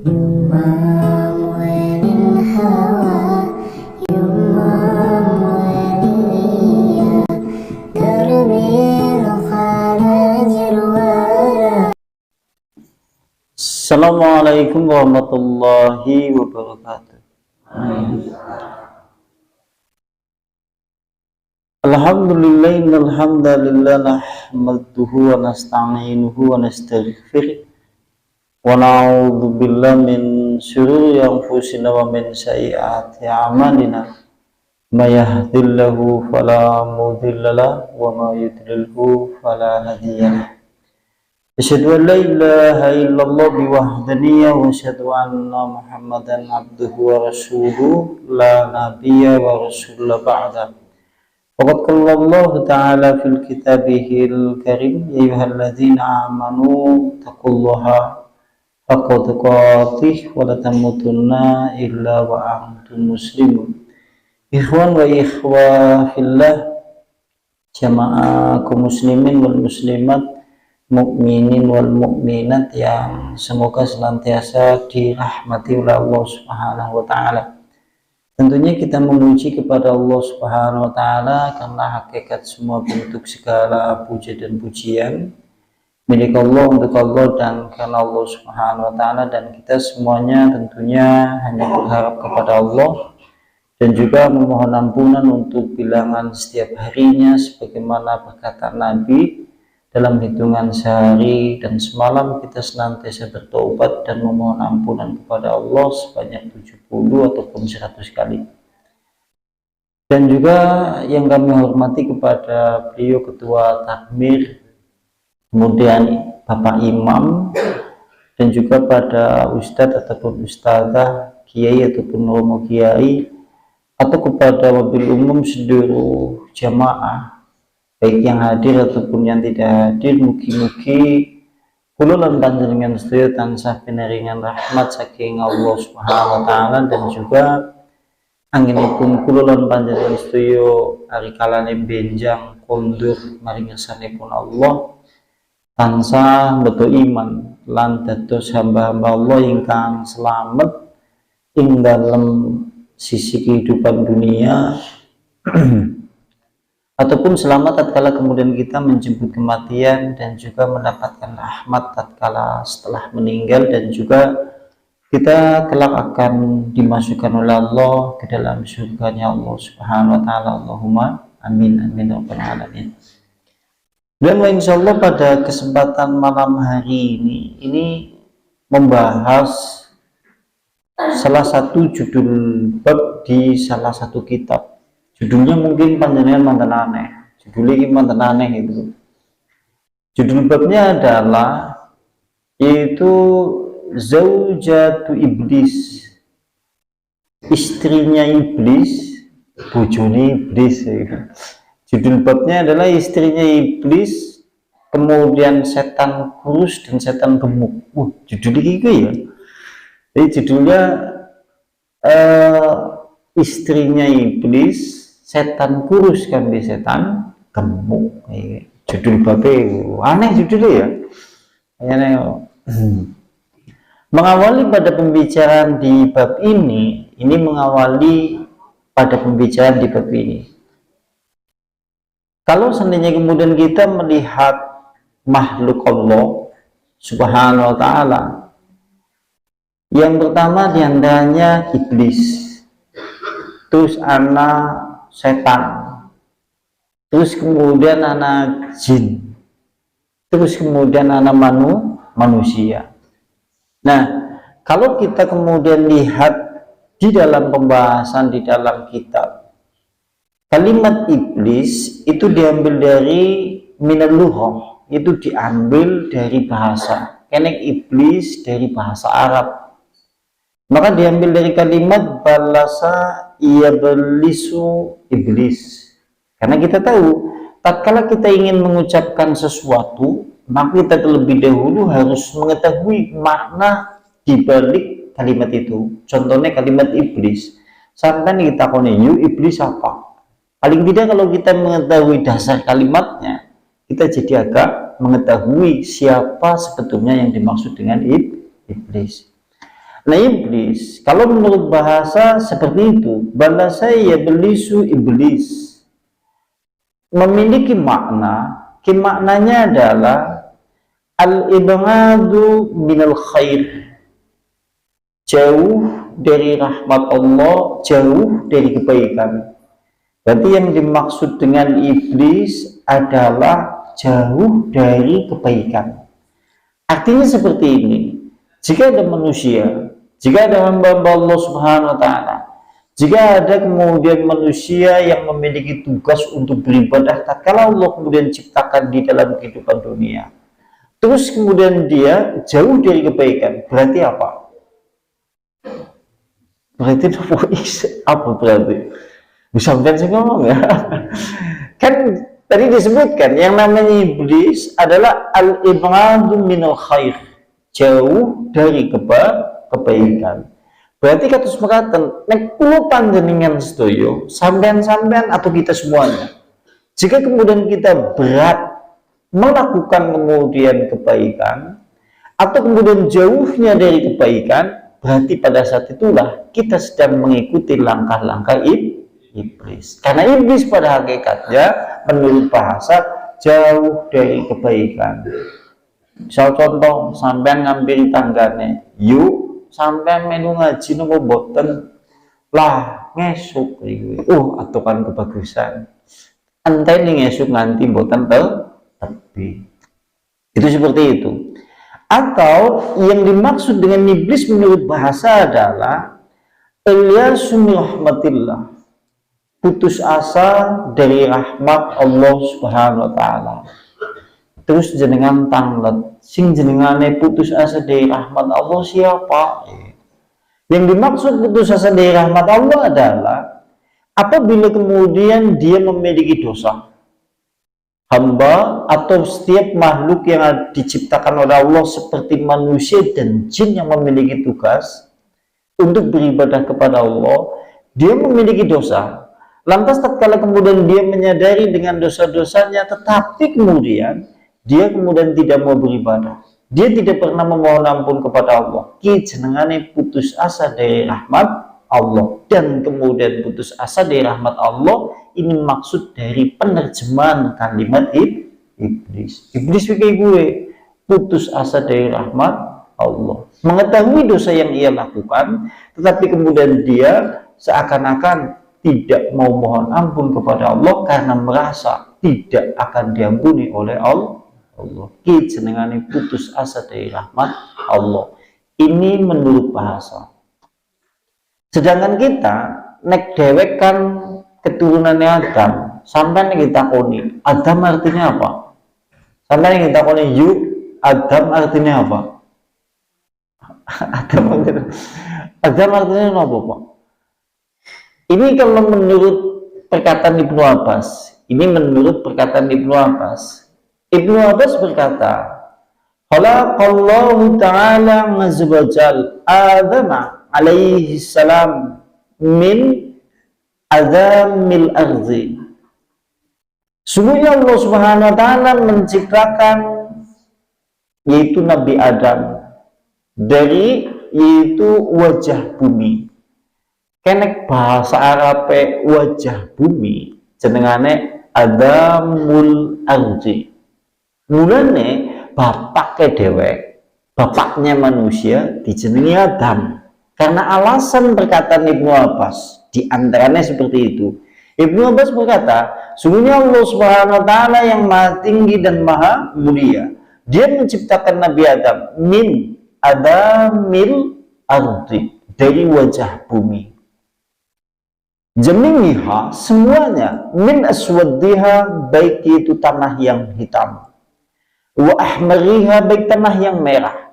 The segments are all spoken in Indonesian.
يمام للهوى يمام وليا دربي الخارج الورى. Assalamualaikum warahmatullahi wabarakatuh. Alhamdulillah, innal hamdalillah nahmaduhu wa nasta'inuhu wa nastaghfiruh wa na'udzu billahi min syururi anfusina wa min sayyiati a'malina. May yahdihillahu fala mudilla lahu wa may yudlilhu fala hadiya lahu. Asyhadu an la ilaha illallah biwahdaniyya wa asyhadu anna Muhammadan abduhu wa rasuluhu la nabiyya wa rasulullah ba'da. Faqad qala Allah ta'ala fil kitabihil karim, ya ayyuhalladzina amanu taqullaha haqqa tuqatih wa la tamutunna illa wa antum muslimun. Ikhwan wa ikhwah fillah, jamaah kaum muslimin wal muslimat, mukminin wal mukminat yang semoga senantiasa dirahmati oleh Allah Subhanahu wa taala. Tentunya kita memuji kepada Allah Subhanahu wa taala karena hakikat semua bentuk segala puja dan pujian milik Allah, untuk Allah dan karena Allah Subhanahu wa taala, dan kita semuanya tentunya hanya berharap kepada Allah dan juga memohon ampunan untuk bilangan setiap harinya sebagaimana perkataan Nabi, dalam hitungan sehari dan semalam kita senantiasa bertobat dan memohon ampunan kepada Allah sebanyak 70 ataupun 100 kali. Dan juga yang kami hormati kepada beliau Ketua Takmir, kemudian Bapak Imam, dan juga pada Ustadz ataupun Ustadzah, Kiai ataupun Romo Kiai, atau kepada wabil umum seluruh jamaah baik yang hadir ataupun yang tidak hadir. Mugi-mugi kula lan panjenengan sedaya tansah pinaringan rahmat saking Allah Subhanahu wa taala, dan juga anginipun kula lan panjenengan sedaya ari kalane benjang kondur maring ngersanipun Allah tansah beto iman lan dados hamba-hamba Allah ingkang selamat ing dalam sisi kehidupan dunia ataupun selamat tatkala kemudian kita menjemput kematian, dan juga mendapatkan rahmat tatkala setelah meninggal, dan juga kita kelak akan dimasukkan oleh Allah ke dalam surganya Allah Subhanahu wa taala. Allahumma amin amin rabbal alamin. Dan insyaallah pada kesempatan malam hari ini membahas salah satu judul bab di salah satu kitab. Judulnya mungkin panjenengan mantan aneh, judulnya mantan aneh itu. Judul babnya adalah yaitu Zaujatu Iblis, istrinya iblis, bojone iblis. Judul babnya adalah istrinya iblis, kemudian setan kurus dan setan gemuk. Judulnya gitu ya. Jadi judulnya istrinya iblis, setan kurus kan di setan gemuk. Judul babe aneh judulnya ya. Mengawali pada pembicaraan di bab ini mengawali pada pembicaraan di bab ini. Kalau seandainya kemudian kita melihat makhluk Allah Subhanahu wa taala, yang pertama diantaranya iblis, terus anak setan, terus kemudian anak jin, terus kemudian anak manusia. Nah, kalau kita kemudian lihat di dalam pembahasan di dalam kitab, kalimat iblis itu diambil dari minal lughah, itu diambil dari bahasa. Kenek iblis dari bahasa Arab, maka diambil dari kalimat balasa yabalisu iblis. Karena kita tahu tatkala kita ingin mengucapkan sesuatu, maka kita terlebih dahulu harus mengetahui makna dibalik kalimat itu. Contohnya kalimat iblis, sampai kita kone iblis apa? Paling tidak kalau kita mengetahui dasar kalimatnya, kita jadi agak mengetahui siapa sebetulnya yang dimaksud dengan iblis. Nah iblis, kalau menurut bahasa seperti itu, bahasa ya belisu iblis, memiliki makna, maknanya adalah al-ibghadu minal khair, jauh dari rahmat Allah, jauh dari kebaikan. Berarti yang dimaksud dengan iblis adalah jauh dari kebaikan. Artinya seperti ini, jika ada manusia, jika ada hamba Allah Subhanahu wa Ta'ala, jika ada kemudian manusia yang memiliki tugas untuk beribadah tatkala Allah kemudian ciptakan di dalam kehidupan dunia, terus kemudian dia jauh dari kebaikan, berarti apa? Berarti apa berarti? Bisa saya ngomong ya? Kan tadi disebutkan yang namanya iblis adalah al-ibghadu minal khair, jauh dari kebaikan. Berarti katus mengatakan nek kula panjenengan sedoyo, sampean-sampean atau kita semuanya, jika kemudian kita berat melakukan kemudian kebaikan atau kemudian jauhnya dari kebaikan, berarti pada saat itulah kita sedang mengikuti langkah-langkah iblis. Karena iblis pada hakikatnya menurut bahasa jauh dari kebaikan. Misal contoh, sampean ngambil tanggane, yuk sampean melu ngaji nopo boten lah ngesuk iki. Atukan kebagusan. Enteni ngesuk nganti boten tepi. Itu seperti itu. Atau yang dimaksud dengan iblis menurut bahasa adalah ilyasu min rahmatillah, putus asa dari rahmat Allah Subhanahu wa Ta'ala. Terus jenengan tanglet, sing jenengane putus asa dari rahmat Allah siapa? Yang dimaksud putus asa dari rahmat Allah adalah apabila kemudian dia memiliki dosa. Hamba atau setiap makhluk yang diciptakan oleh Allah seperti manusia dan jin yang memiliki tugas untuk beribadah kepada Allah, dia memiliki dosa. Lantas tatkala kemudian dia menyadari dengan dosa-dosanya, tetapi kemudian dia kemudian tidak mau beribadah, dia tidak pernah memohon ampun kepada Allah, ki jenengane putus asa dari rahmat Allah. Dan kemudian putus asa dari rahmat Allah ini maksud dari penerjemahan kalimat iblis. Iblis kayak gue putus asa dari rahmat Allah, mengetahui dosa yang ia lakukan, tetapi kemudian dia seakan-akan tidak mau mohon ampun kepada Allah karena merasa tidak akan diampuni oleh Allah. Ki jenengane putus asa dari rahmat Allah. Ini menurut bahasa. Sedangkan kita nek dewek kan keturunannya Adam, sampai kita koni Adam artinya apa? Sampai kita koni yuk Adam artinya apa? Adam artinya apa, Pak? Ini kalau menurut perkataan Ibnu Abbas, Ibnu Abbas berkata, khalaqallahu ta'ala azza Adam alaihi salam min azamil ardi. Sungguhnya Allah Subhanahu wa Ta'ala menciptakan yaitu Nabi Adam dari yaitu wajah bumi. Kenek bahasa Arabe wajah bumi jenengane adamul ardi. Mulane bapaknya dewek, bapaknya manusia dijenengi Adam. Karena alasan perkataan Ibnu Abbas diantaranya seperti itu. Ibnu Abbas berkata, sungguhnya Allah Subhanahu wa Ta'ala yang maha tinggi dan maha mulia, dia menciptakan Nabi Adam min adamil ardi, dari wajah bumi. Jami'iha, semuanya, min aswaddiha, baik itu tanah yang hitam, wa ahmariha, baik tanah yang merah,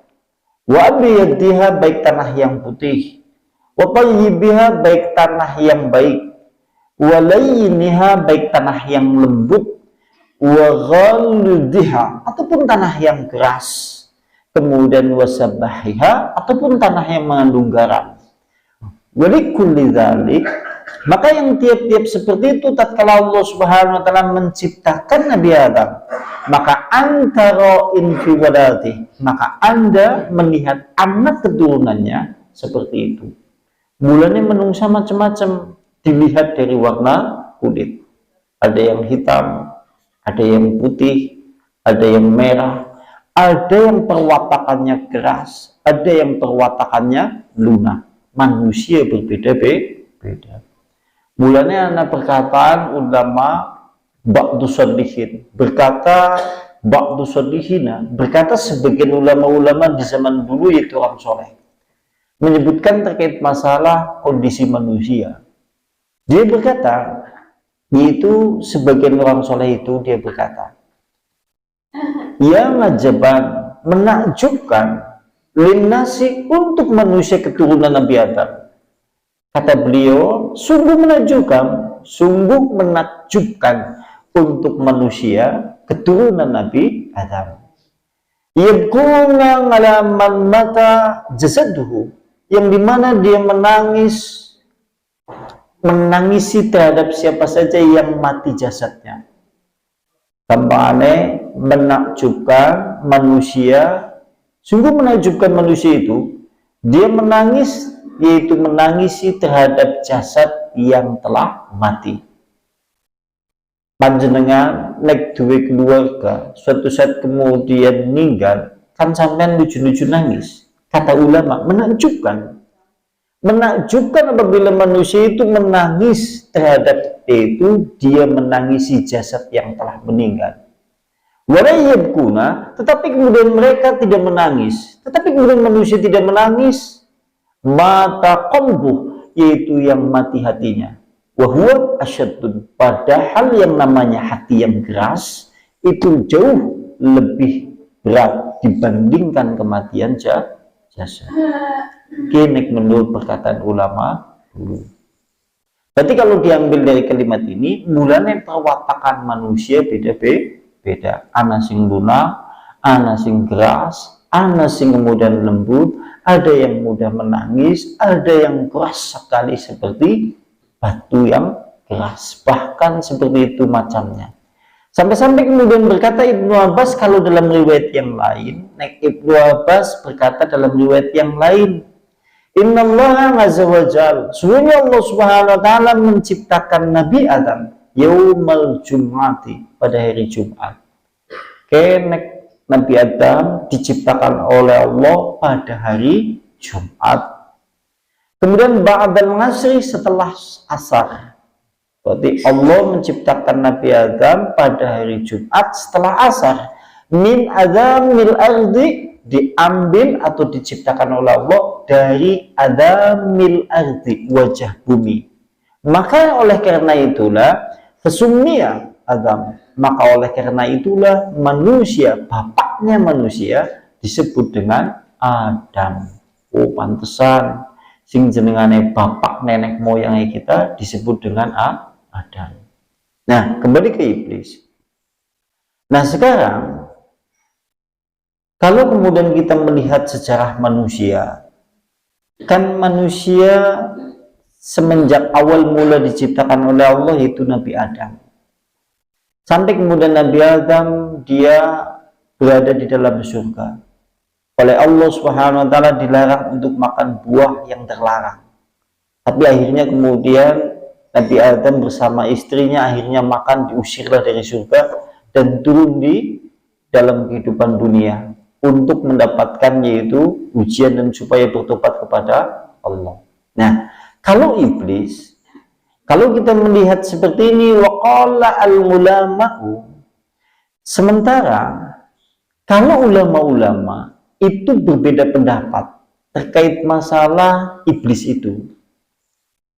wa abiyadiha, baik tanah yang putih, wa tayyibiha, baik tanah yang baik, wa layiniha, baik tanah yang lembut, wa ghaludiha, ataupun tanah yang keras, kemudian wasabahiha, ataupun tanah yang mengandung garam. Walikulli dzalik, maka yang tiap-tiap seperti itu tatkala Allah Subhanahu wa Ta'ala menciptakan Nabi Adam, maka antara infi wadati, maka Anda melihat anak keturunannya seperti itu. Mulanya menungsa macam-macam, dilihat dari warna kulit. Ada yang hitam, ada yang putih, ada yang merah, ada yang perwatakannya keras, ada yang perwatakannya lunak. Manusia berbeda-beda. Mulanya anak perkataan ulama ba'du sholihin, berkata ba'du sholihina, berkata sebagian ulama-ulama di zaman dulu yaitu orang soleh, menyebutkan terkait masalah kondisi manusia. Dia berkata, yaitu sebagian orang soleh itu dia berkata, yang ajaban, menakjubkan, linnasi, untuk manusia keturunan Nabi Adam. Kata beliau, sungguh menakjubkan untuk manusia keturunan Nabi Adam. Yabkuna ala man mata jasaduhu, yang dimana dia menangisi terhadap siapa saja yang mati jasadnya. Tambahane menakjubkan manusia, sungguh menakjubkan manusia itu, dia menangis, yaitu menangisi terhadap jasad yang telah mati. Panjenengan nek duwe keluarga, suatu saat kemudian meninggal, kan sampean lucu-lucu nangis. Kata ulama, menakjubkan apabila manusia itu menangis terhadap itu, dia menangisi jasad yang telah meninggal. Walayyabkuna, tetapi kemudian mereka tidak menangis, tetapi kemudian manusia tidak menangis, mata qalbuh, yaitu yang mati hatinya. Wahuwa asyadun, padahal yang namanya hati yang keras itu jauh lebih berat dibandingkan kematian jasad. Kini menurut perkataan ulama dulu. Berarti kalau diambil dari kalimat ini, mulanya perwatakan manusia beda-beda. Ana sing lunak, ana sing keras, ana sing kemudian lembut, ada yang mudah menangis, ada yang keras sekali seperti batu yang keras, bahkan seperti itu macamnya. Sampai-sampai kemudian berkata Ibnu Abbas, kalau dalam riwayat yang lain, Ibnu Abbas berkata dalam riwayat yang lain, Innallaha azza wa jalla, sesungguhnya Allah Subhanahu wa taala menciptakan Nabi Adam yaumal jum'ati, pada hari Jumat. Kenek Nabi Adam diciptakan oleh Allah pada hari Jumat. Kemudian ba'dal asri, setelah asar. Berarti Allah menciptakan Nabi Adam pada hari Jumat setelah asar. Min adamil ardi, diambil atau diciptakan oleh Allah dari adamil ardi, wajah bumi. Maka oleh karena itulah fesumia Adam, maka oleh karena itulah manusia, bapaknya manusia disebut dengan Adam. Oh pantesan sing jenengane bapak nenek moyangnya kita disebut dengan Adam. Nah, kembali ke iblis. Nah, sekarang kalau kemudian kita melihat sejarah manusia, kan manusia semenjak awal mula diciptakan oleh Allah yaitu Nabi Adam. Sampai kemudian Nabi Adam dia berada di dalam surga. Oleh Allah Subhanahu wa taala dilarang untuk makan buah yang terlarang. Tapi akhirnya kemudian Nabi Adam bersama istrinya akhirnya makan, diusirlah dari surga dan turun di dalam kehidupan dunia untuk mendapatkan yaitu ujian dan supaya bertobat kepada Allah. Nah, kalau iblis, kalau kita melihat seperti ini, waqala al-ulama'u, sementara kalau ulama-ulama itu berbeda pendapat terkait masalah iblis itu.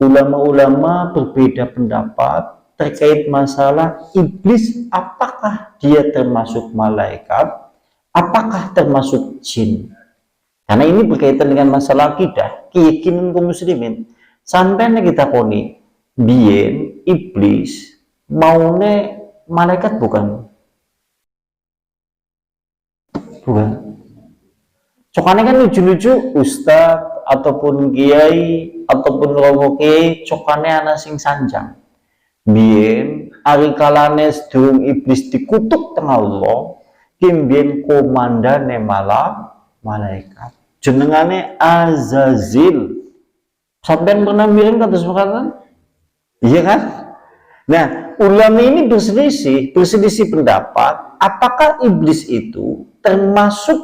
Ulama-ulama berbeda pendapat terkait masalah iblis, apakah dia termasuk malaikat, apakah termasuk jin. Karena ini berkaitan dengan masalah akidah, keyakinan kaum muslimin. Sampai kita koni, bien iblis maune malaikat bukan? Bukan. Cokane kan lucu-lucu, ustadz ataupun kiai ataupun romo kiai, cokane ana sing sanjang. Bien ari kalane sedurung iblis dikutuk tengah Allah, kimbien komandane malaikat. jenengane Azazil. Sampean pernah miring kados mekaten? Iya kan? Nah, ulama ini berselisih pendapat apakah iblis itu termasuk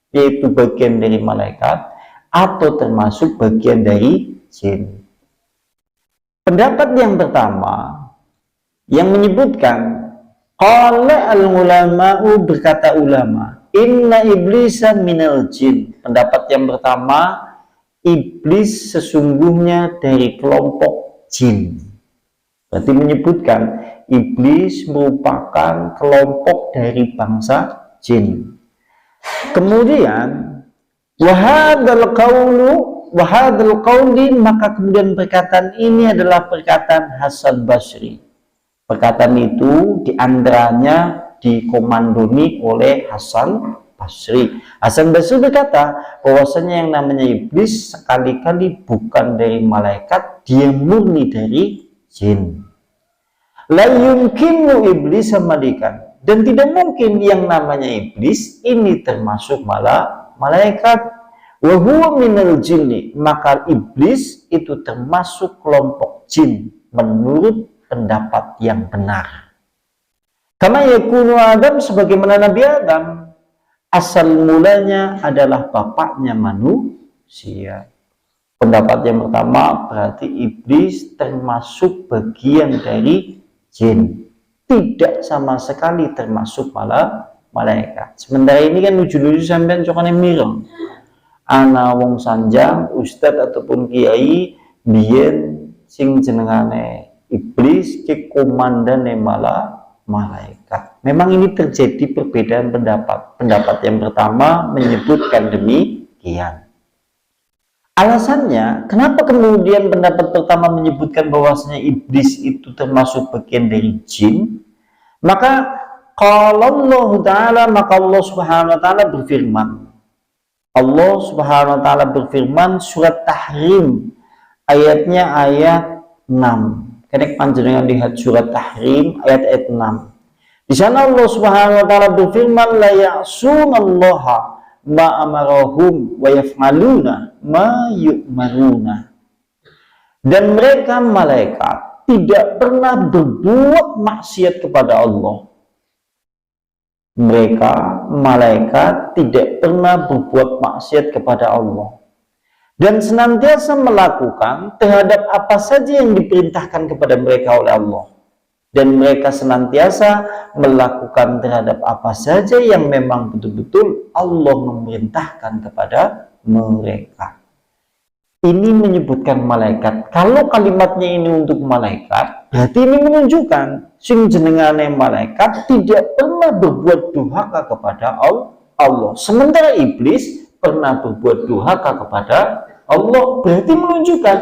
yaitu bagian dari malaikat atau termasuk bagian dari jin. Pendapat yang pertama yang menyebutkan qala al-ulama'u, berkata ulama, inna iblisa minal jin. Pendapat yang pertama, iblis sesungguhnya dari kelompok jin. Berarti menyebutkan iblis merupakan kelompok dari bangsa jin. Kemudian wahadal qauli, maka kemudian perkataan ini adalah perkataan Hasan Basri. Perkataan itu diantaranya dikomandoni oleh Hasan Basri. Hasan Basri berkata bahwasanya yang namanya iblis sekali-kali bukan dari malaikat, dia murni dari jin. La yumkinu iblis malikan, dan tidak mungkin yang namanya iblis ini termasuk malaikat. Wa huwa minal jinni, maka iblis itu termasuk kelompok jin menurut pendapat yang benar. Karena yakunu Adam, sebagaimana Nabi Adam asal mulanya adalah bapaknya manusia. Pendapat yang pertama berarti iblis termasuk bagian dari jin, tidak sama sekali termasuk malaikat. Sementara ini kan lucu-lucu sampean cokane mireng. Ana wong sanjang, ustadz ataupun kiai biyen sing jenengane iblis ke komandane malaikat. Memang ini terjadi perbedaan pendapat. Pendapat yang pertama menyebutkan demikian. Alasannya, kenapa kemudian pendapat pertama menyebutkan bahwasanya iblis itu termasuk bagian dari jin? Maka kalau Allah Ta'ala, maka Allah Subhanahu Wa Ta'ala berfirman. Allah Subhanahu Wa Ta'ala berfirman surat Tahrim, ayatnya ayat 6. Kena panjenengan lihat surat Tahrim ayat 6. Di sana Allah Subhanahu Wa Ta'ala berfirman, la ya'sunallaha ma amarahum wa yaf'aluna ma yu'maruna. Dan mereka malaikat tidak pernah berbuat maksiat kepada Allah. Mereka malaikat tidak pernah berbuat maksiat kepada Allah dan senantiasa melakukan terhadap apa saja yang diperintahkan kepada mereka oleh Allah, dan mereka senantiasa melakukan terhadap apa saja yang memang betul-betul Allah memerintahkan kepada mereka. Ini menyebutkan malaikat. Kalau kalimatnya ini untuk malaikat, berarti ini menunjukkan sing jenengane malaikat tidak pernah berbuat durhaka kepada Allah. Sementara iblis pernah berbuat durhaka kepada Allah. Berarti menunjukkan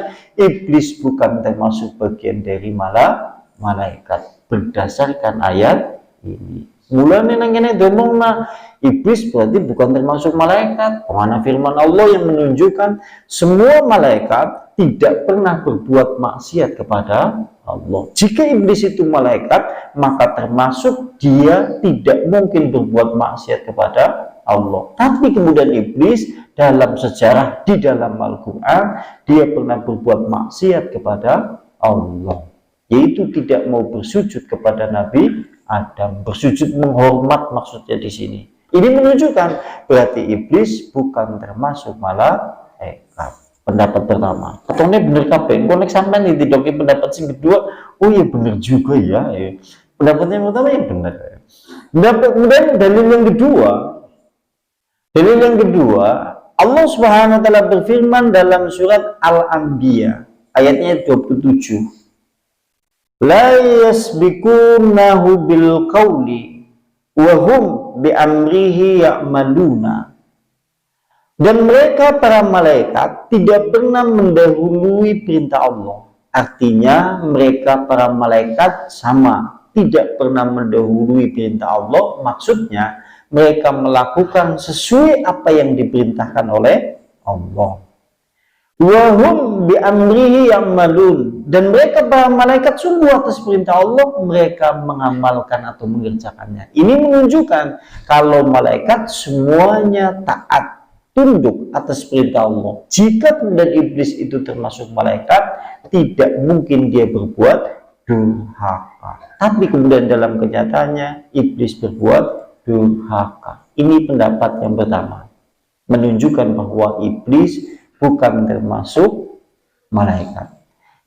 iblis bukan termasuk bagian dari malaikat berdasarkan ayat ini. Mulane nang kene domongna iblis berarti bukan termasuk malaikat. Karena firman Allah yang menunjukkan semua malaikat tidak pernah berbuat maksiat kepada Allah. Jika iblis itu malaikat, maka termasuk dia tidak mungkin berbuat maksiat kepada Allah. Tapi kemudian iblis dalam sejarah di dalam Al-Quran, dia pernah berbuat maksiat kepada Allah, yaitu tidak mau bersujud kepada Nabi Adam, bersujud menghormat maksudnya di sini. Ini menunjukkan berarti iblis bukan termasuk malaikat. Pendapat pertama. Katanya bener kabeh. Konek sampean iki tidak pendapat sing kedua. Oh iya bener juga ya. Pendapatnya yang pertama yang benar. Kemudian dalil yang kedua. Dalil yang kedua, Allah Subhanahu wa taala berfirman dalam surat Al-Anbiya ayatnya 27. La yasbikunahu bil qawli wa hum bi amrihi ya'maluna. Dan mereka para malaikat tidak pernah mendahului perintah Allah. Artinya mereka para malaikat sama, tidak pernah mendahului perintah Allah. Maksudnya mereka melakukan sesuai apa yang diperintahkan oleh Allah. Wa hum bi amrihi ya'malun. Dan mereka para malaikat sungguh atas perintah Allah mereka mengamalkan atau mengerjakannya. Ini menunjukkan kalau malaikat semuanya taat tunduk atas perintah Allah. Jika kemudian iblis itu termasuk malaikat, tidak mungkin dia berbuat durhaka. Tapi kemudian dalam kenyataannya iblis berbuat durhaka. Ini pendapat yang pertama, menunjukkan bahwa iblis bukan termasuk malaikat.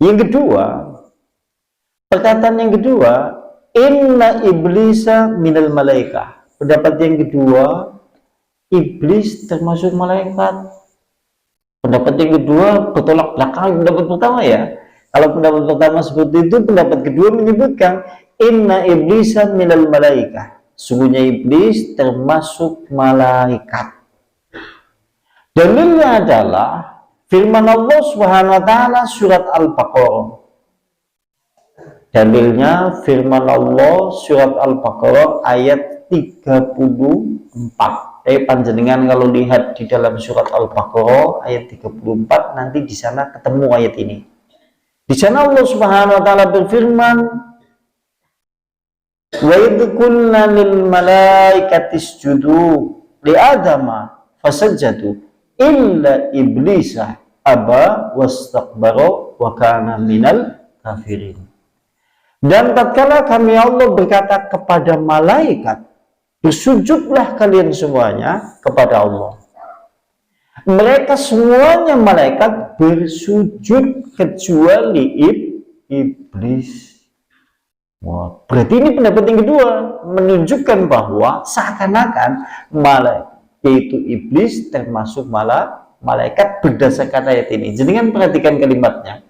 Yang kedua, perkataan yang kedua, inna iblisa minal malaikah. Pendapat yang kedua, iblis termasuk malaikat. Pendapat yang kedua bertolak belakang pendapat pertama ya. Kalau pendapat pertama seperti itu, pendapat kedua menyebutkan inna iblisa minal malaikah. Sungguhnya iblis termasuk malaikat. Dalilnya adalah firman Allah Subhanahu wa taala surat Al-Baqarah. Dalilnya firman Allah surat Al-Baqarah ayat 34. Panjenengan kalau lihat di dalam surat Al-Baqarah ayat 34, nanti di sana ketemu ayat ini. Di sana Allah Subhanahu wa taala berfirman, wa idh qulna lil malaikati isjudu li adama fasajadu illa iblisa aba wastakbara wa kana minal kafirin. Dan tatkala kami Allah berkata kepada malaikat, bersujudlah kalian semuanya kepada Allah. Mereka semuanya malaikat bersujud kecuali iblis. Wah, berarti ini pendapat yang kedua, menunjukkan bahwa seakan-akan malaikat, yaitu iblis termasuk malaikat berdasarkan ayat ini. Jangan perhatikan kalimatnya.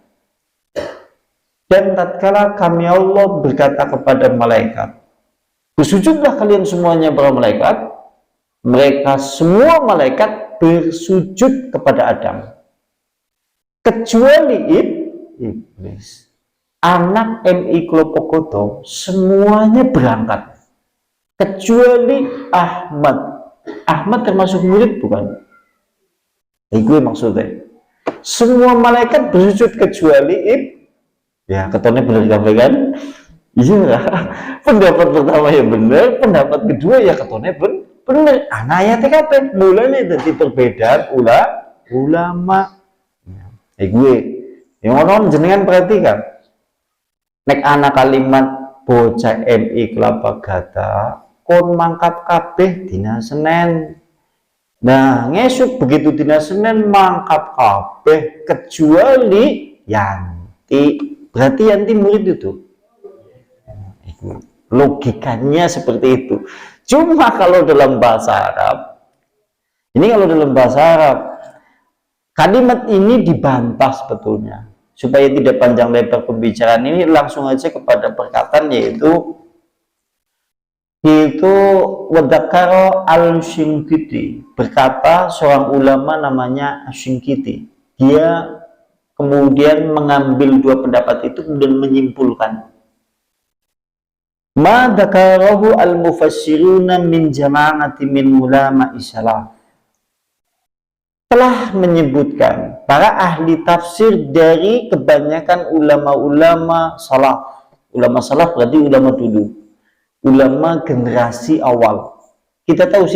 Dan tatkala kami Allah berkata kepada malaikat, bersujudlah kalian semuanya para malaikat. Mereka semua malaikat bersujud kepada Adam, kecuali iblis. Anak MI Klopokoto semuanya berangkat, kecuali Ahmad. Ahmad termasuk murid bukan? Itu maksudnya. Semua malaikat bersujud kecuali ya, ketone bener kabeh kan? Iya, pendapat pertama ya benar, pendapat kedua ya ketone bener. Nah ayatnya kabeh mulane dadi perbedaan ulama. Gue yang ono jenengan perhatikan. Nek ana kalimat bocah MI Kelapa Gata kon mangkat kabeh dina Senin. Nah, ngesuk begitu dina Senin mangkat kabeh kecuali Yanti. Berarti Yanti murid itu. Logikanya seperti itu. Cuma kalau dalam bahasa Arab, kalimat ini dibantah sebetulnya. Supaya tidak panjang lebar pembicaraan ini, langsung aja kepada perkataan yaitu Wadakaro al-Shinkiti, berkata seorang ulama namanya Shinkiti. Dia kemudian mengambil dua pendapat itu kemudian menyimpulkan ma dzakarahu al-mufassiruna min jama'ati min ulama salaf, telah menyebutkan para ahli tafsir dari kebanyakan ulama-ulama salaf. Ulama salaf berarti ulama dulu, ulama generasi awal. Kita tahu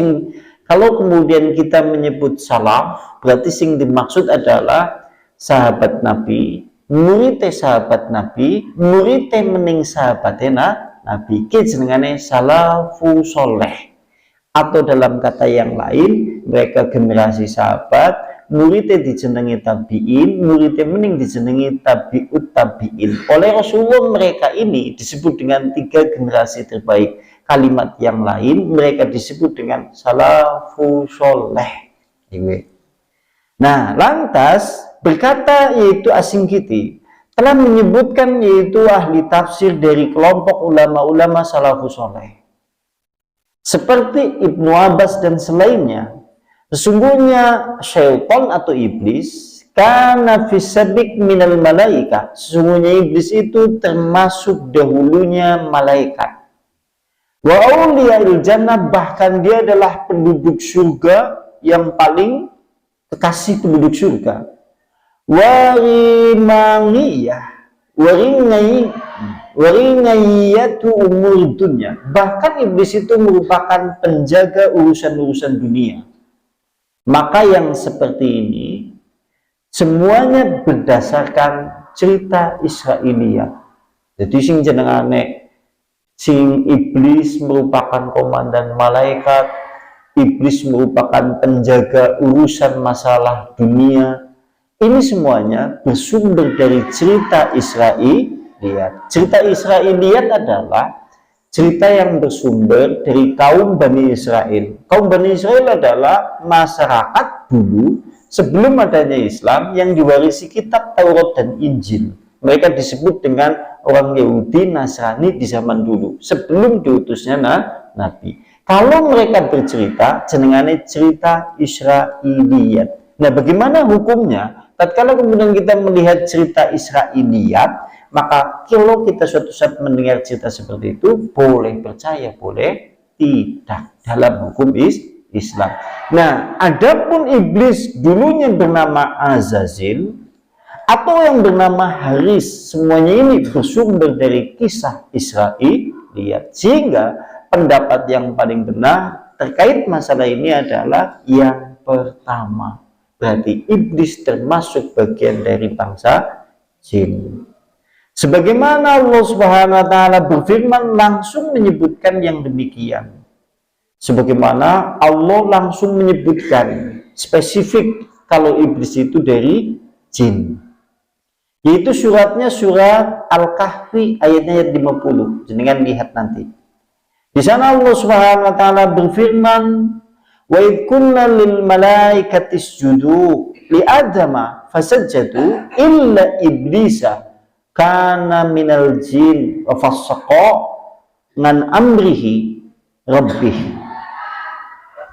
kalau kemudian kita menyebut salaf, berarti sing dimaksud adalah sahabat Nabi, murid sahabat Nabi, murid mening sahabatnya Nabi, jenengane salafu soleh. Atau dalam kata yang lain, mereka generasi sahabat, muridnya dijenengi tabi'in, muridnya mening dijenengi tabi'ut tabi'in. Oleh Rasulullah mereka ini disebut dengan 3 generasi terbaik. Kalimat yang lain mereka disebut dengan salafu soleh. Nah, lantas berkata yaitu Asingkiti telah menyebutkan yaitu ahli tafsir dari kelompok ulama-ulama salafu soleh seperti Ibnu Abbas dan selainnya. Sesungguhnya syaitan atau iblis kana fisabik minal malaika, sesungguhnya iblis itu termasuk dahulunya malaikat. Wa auliyail jannah, bahkan dia adalah penduduk surga yang paling kekasih penduduk surga. Waringayatu umur dunia, bahkan iblis itu merupakan penjaga urusan-urusan dunia. Maka yang seperti ini semuanya berdasarkan cerita Israiliyat. Jadi sing jenengane sing iblis merupakan komandan malaikat, iblis merupakan penjaga urusan masalah dunia. Ini semuanya bersumber dari cerita Israiliyat. Cerita Israiliyat adalah cerita yang bersumber dari kaum Bani Israel. Kaum Bani Israel adalah masyarakat dulu sebelum adanya Islam yang diwarisi kitab Taurat dan Injil. Mereka disebut dengan orang Yahudi Nasrani di zaman dulu sebelum diutusnya Nabi. Kalau mereka bercerita, jenengane cerita Israiliyat. Nah, bagaimana hukumnya? Tatkala kemudian kita melihat cerita Israiliyat, maka kalau kita suatu saat mendengar cerita seperti itu, boleh percaya, boleh tidak dalam hukum Islam. Nah, adapun iblis dulunya bernama Azazil atau yang bernama Haris, semuanya ini bersumber dari kisah Israiliyat. Sehingga pendapat yang paling benar terkait masalah ini adalah yang pertama. Berarti iblis termasuk bagian dari bangsa jin. Sebagaimana Allah Subhanahu wa taala berfirman langsung menyebutkan yang demikian. Sebagaimana Allah langsung menyebutkan spesifik kalau iblis itu dari jin. Yaitu suratnya surat Al-Kahfi ayatnya 50. Jangan lihat nanti. Di sana Allah Subhanahu wa taala berfirman, "Wa idh qulna lil malaikati isjudu li adama fasajadu illa iblisa kana minal jin wa fassaqa ngan amrihi rabbih."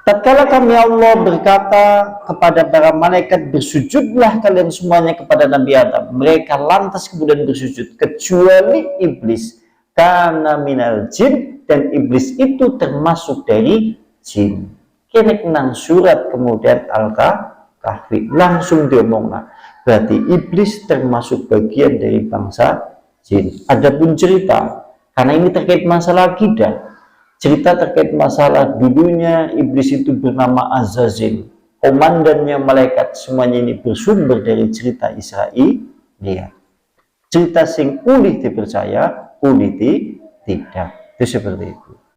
Tatkala kami Allah berkata kepada para malaikat, bersujudlah kalian semuanya kepada Nabi Adam, mereka lantas kemudian bersujud kecuali iblis, karena minal jin, dan iblis itu termasuk dari jin. Kene nang surat kemudian Al-Kahfi langsung diomongna. Berarti iblis termasuk bagian dari bangsa jin. Adapun cerita, karena ini terkait masalah akidah, cerita terkait masalah dulunya iblis itu bernama Azazil, komandannya malaikat, semuanya ini bersumber dari cerita Israiliyat. Cerita sing ulih dipercaya, ulih tidak. Itu seperti itu.